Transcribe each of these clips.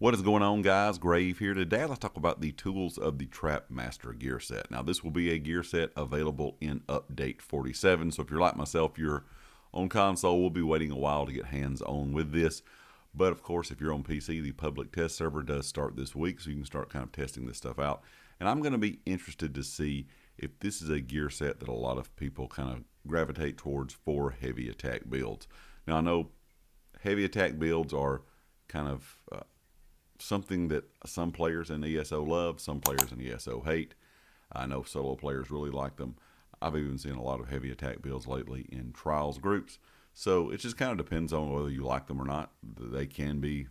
What is going on, guys? Grave here. Today let's talk about the tools of the Trapmaster gear set. Now this will be a gear set available in update 47, so if you're like myself, you're on console, we'll be waiting a while to get hands-on with this. But of course, if you're on PC, the public test server does start this week, so you can start kind of testing this stuff out. And I'm going to be interested to see if this is a gear set that a lot of people kind of gravitate towards for heavy attack builds. Now I know heavy attack builds are kind of something that some players in ESO love, some players in ESO hate. I know solo players really like them. I've even seen a lot of heavy attack builds lately in trials groups. So it just kind of depends on whether you like them or not. They can be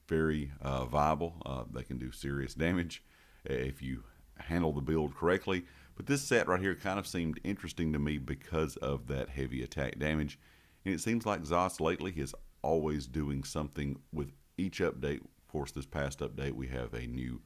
very viable. They can do serious damage if you handle the build correctly. But this set right here kind of seemed interesting to me because of that heavy attack damage. And it seems like ZOS lately is always doing something with each update. Of course, this past update we have a new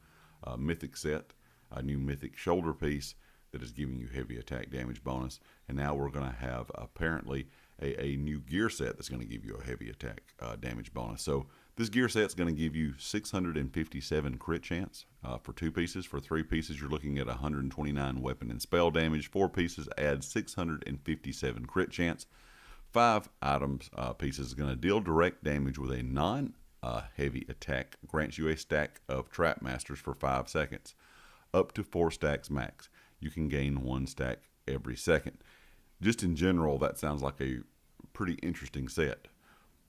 mythic set, a new mythic shoulder piece that is giving you heavy attack damage bonus, and now we're going to have apparently a new gear set that's going to give you a heavy attack damage bonus. So this gear set is going to give you 657 crit chance for 2 pieces. For 3 pieces you're looking at 129 weapon and spell damage. 4 pieces add 657 crit chance. 5 items pieces is going to deal direct damage with a heavy attack, grants you a stack of Trapmasters for 5 seconds, up to 4 stacks max. You can gain 1 stack every second. Just in general, that sounds like a pretty interesting set.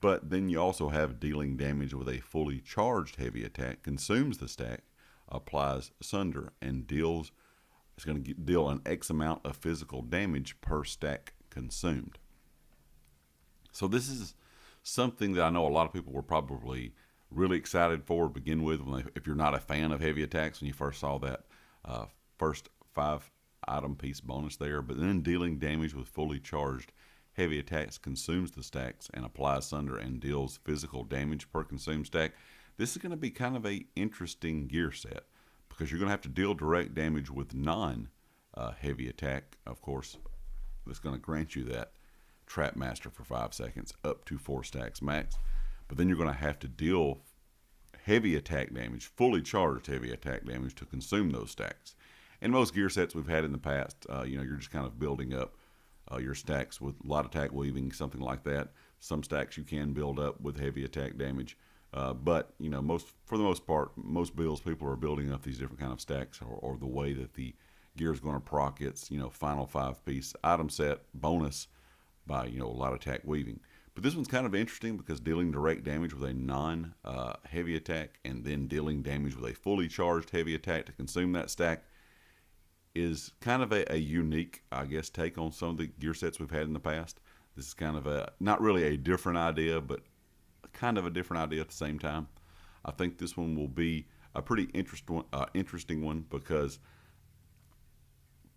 But then you also have dealing damage with a fully charged heavy attack, consumes the stack, applies sunder, and deals. It's going to deal an X amount of physical damage per stack consumed. So this is something that I know a lot of people were probably really excited for to begin with. If you're not a fan of heavy attacks, when you first saw that first 5 item piece bonus there, but then dealing damage with fully charged heavy attacks consumes the stacks and applies sunder and deals physical damage per consumed stack. This is going to be kind of a interesting gear set because you're going to have to deal direct damage with non-heavy attack. Of course, that's going to grant you that Trapmaster for 5 seconds, up to 4 stacks max. But then you're going to have to deal heavy attack damage, fully charged heavy attack damage to consume those stacks. In most gear sets we've had in the past, you're just kind of building up your stacks with light attack weaving, something like that. Some stacks you can build up with heavy attack damage, but for the most part, most builds people are building up these different kind of stacks, or the way that the gear is going to proc its final 5-piece item set bonus by light attack weaving. But this one's kind of interesting because dealing direct damage with a non-heavy attack and then dealing damage with a fully charged heavy attack to consume that stack is kind of a unique, I guess, take on some of the gear sets we've had in the past. This is kind of not really a different idea, but kind of a different idea at the same time. I think this one will be a pretty interesting one because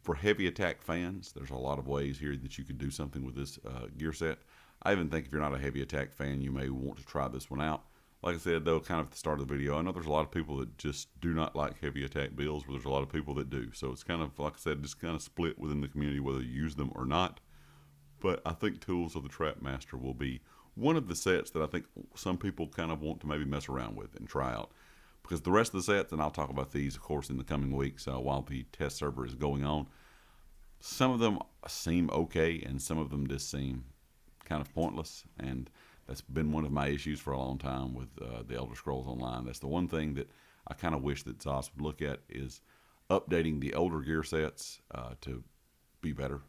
for heavy attack fans, there's a lot of ways here that you could do something with this gear set. I even think if you're not a heavy attack fan, you may want to try this one out. Like I said, though, kind of at the start of the video, I know there's a lot of people that just do not like heavy attack builds, but there's a lot of people that do. So it's kind of, like I said, just kind of split within the community whether you use them or not. But I think Tools of the Trapmaster will be one of the sets that I think some people kind of want to maybe mess around with and try out. Because the rest of the sets, and I'll talk about these, of course, in the coming weeks while the test server is going on, some of them seem okay, and some of them just seem kind of pointless. And that's been one of my issues for a long time with the Elder Scrolls Online. That's the one thing that I kind of wish that ZOS would look at, is updating the older gear sets to be better,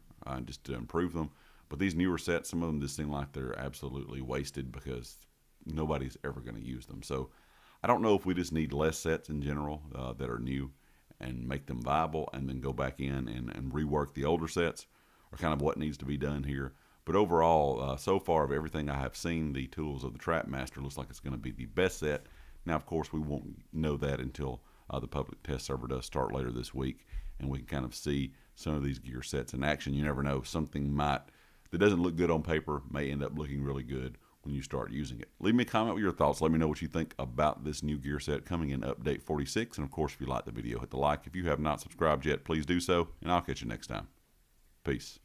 just to improve them. But these newer sets, some of them just seem like they're absolutely wasted because nobody's ever going to use them. So I don't know if we just need less sets in general that are new and make them viable, and then go back in and rework the older sets, or kind of what needs to be done here. But overall, so far of everything I have seen, the Tools of the Trapmaster looks like it's going to be the best set. Now, of course, we won't know that until the public test server does start later this week, and we can kind of see some of these gear sets in action. You never know, something that doesn't look good on paper may end up looking really good when you start using it. Leave me a comment with your thoughts. Let me know what you think about this new gear set coming in update 46. And of course, if you like the video, hit the like. If you have not subscribed yet, please do so, and I'll catch you next time. Peace.